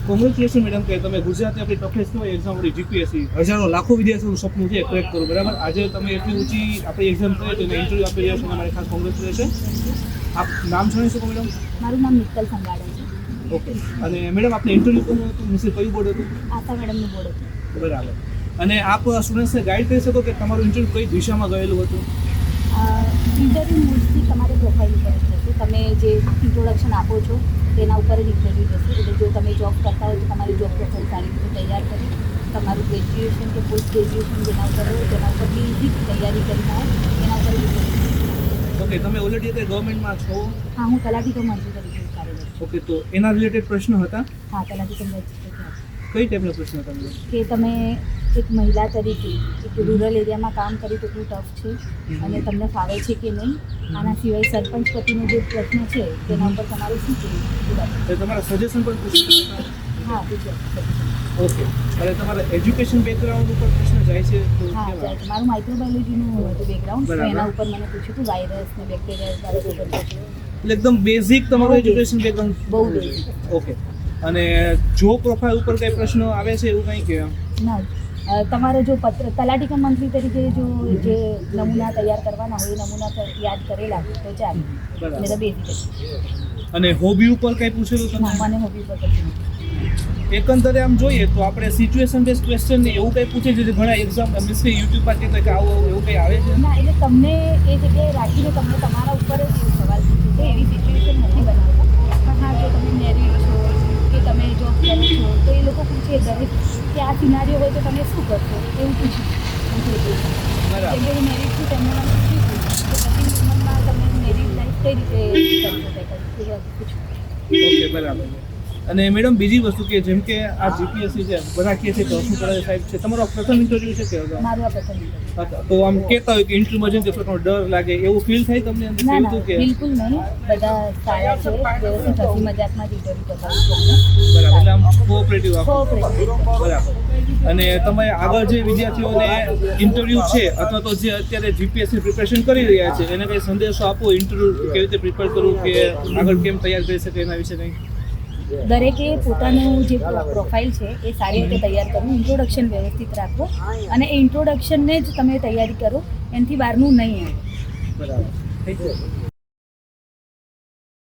Congratulation madam કે તમે ગુજરાતી આપણી ટફેસ્ટ હોય એક્ઝામ આપણી જીપીએસસી હજારો લાખો વિદ્યાર્થીઓનું સપનું છે ક્રેક કરો બરાબર. આજે તમે એટલી ઊંચી આપણી એક્ઝામ કરી તો એને ઇન્ટરવ્યૂ આપી રહ્યા છો અને મારી ખાસ કોંગ્રેચ્યુલેશન. આપ નામ જણાવી શકો મેડમ? મારું નામ મિત્તલ સંગાડા છે. ઓકે. અને મેડમ આપણે ઇન્ટરવ્યૂ કોનું હતું? મીન્સ કયું બોર્ડ હતું? આશા મેડમનું બોર્ડ હતું. બરાબર. અને આપ સ્ટુડન્ટ્સને ગાઈડ કરી શકો કે તમારું ઇન્ટરવ્યૂ કઈ દિશામાં ગયેલું હતું? ઇન્ટરવ્યૂ મોસ્ટલી તમારે પ્રોફાઇલ ઉપર જ જશે. તમે જે ઇન્ટ્રોડક્શન આપો છો તેના ઉપર જ ઇન્ટરવ્યૂ જશે. એટલે જો તમે જોબ કરતા હોય તો તમારી જોબ પ્રોફાઇલ સારી રીતે તૈયાર કરી, તમારું ગ્રેજ્યુએશન કે પોસ્ટ ગ્રેજ્યુએશન જેના ઉપર હોય તેના ઉપર બેઝિક તૈયારી કરી હોય એના ઉપર ઇન્ટરવ્યૂ. ઓકે. તમે ઓલરેડી અત્યારે ગવર્મેન્ટમાં છો? હા, હું તલાટી કમ મંત્રી તરીકે કાર્યરત છું. ઓકે. તો એના રિલેટેડ પ્રશ્ન હતા? હા, તલાટી કમ મંત્રી. કઈ ટાઈપના પ્રશ્ન હતા મેડમ? કે તમે એક મહિલા તરીકે એક રૂરલ એરિયામાં કામ કર્યું તો કેટલું ટફ છે અને તમને ફાવે છે કે નહીં. આના સિવાય સરપંચ પતિનો જે પ્રશ્ન છે તેના ઉપર તમારું શું કહેવું? તો તમારા સજેશન પણ પૂછતા હતા? હા, પૂછ્યું. ઓકે. અને તમારા એજ્યુકેશન બેકગ્રાઉન્ડ ઉપર પ્રશ્ન જાય છે તો હા, કેવા? જાય છે. મારું માઇક્રોબાયોલોજીનું હતું બેકગ્રાઉન્ડ, તો બરાબર. એના ઉપર મને પૂછ્યું હતું વાયરસ ને બેક્ટેરિયા બાબતે બધું. એટલે એકદમ બેઝિક તમારું એજ્યુકેશન બેકગ્રાઉન્ડ? બહુ basic. ઓકે. અને જો પ્રોફાઇલ ઉપર કઈ પ્રશ્નો આવે છે એવું કંઈ કે? ના, તમારે જો તલાટી કમ મંત્રી તરીકે જો જે નમૂના તૈયાર કરવાના હોય એ નમૂના યાદ કરેલા તો ચાલે. બરાબર. એટલે બેઝિક અને હોબી ઉપર કઈ પૂછેલું તમે? મને હોબી પર કશું નથી. એકંદરે આમ જોઈએ તો આપણે સિચ્યુએશન બેઝ ક્વેશ્ચન ને એવું કંઈ પૂછે છે જે ઘણા એક્ઝામ મીન્સ કે યુટ્યુબ પરથી કંઈક આવું એવું કંઈ આવે છે? ના, એટલે તમને એ જગ્યાએ રાખીને તમને તમારા ઉપર જ એ સવાલ પૂછે છે. એવી સિચ્યુએશન નથી બનાવતા. પણ હા, જો તમે મેરિડ છો કે તમે જોબ કરો છો તો એ લોકો પૂછે દરેક કે આ સિનારીઓ હોય તો તમે શું કરશો એવું પૂછ્યું. બરાબર. એટલે મેરિડ છું તેમને મને પૂછ્યું કે પતિ ઉંમરમાં તમે મેરિડ લાઈફ કઈ રીતે કરશો પૂછ્યું. ઓકે, બરાબર. અને મેડમ બીજી વસ્તુ કે જેમ કે આ જીપીએસસી છે બધા કહે છે કે હસમુખ કરાવે સાહેબ છે, તમારો આ પ્રથમ ઇન્ટરવ્યૂ છે કે અગાઉ? મારું આ પ્રથમ interview. અચ્છા. તો આમ કહેતા હોય કે ઇન્ટરવ્યુમાં જઈને થોડો ડર લાગે એવું ફીલ થાય તમને અંદર ના એવું ના, કે? બિલકુલ નહીં. બધા સારા છે, વ્યવસ્થિત હસી મજાકમાં જ ઇન્ટરવ્યૂ બતાવું છું. બરાબર. એટલે આમ કોઓપરેટિવ આપો. કોઓપરેટિવ. બરાબર. અને તમે આગળ જે વિદ્યાર્થીઓને ઇન્ટરવ્યૂ છે અથવા તો જે અત્યારે જીપીએસસી પ્રિપેરેશન કરી રહ્યા છે એને કંઈ સંદેશો આપો ઇન્ટરવ્યૂ કેવી રીતે પ્રિપેર કરવું કે આગળ કેમ તૈયાર કરી શકે એના વિશે કંઈ? દરેકે પોતાનું જે પ્રોફાઇલ છે એ સારી રીતે તૈયાર કરવું, ઇન્ટ્રોડક્શન વ્યવસ્થિત રાખવો અને એ ઇન્ટ્રોડક્શનને જ તમે તૈયારી કરો, એનાથી બહારનું નહીં આવે. બરાબર. Thank you.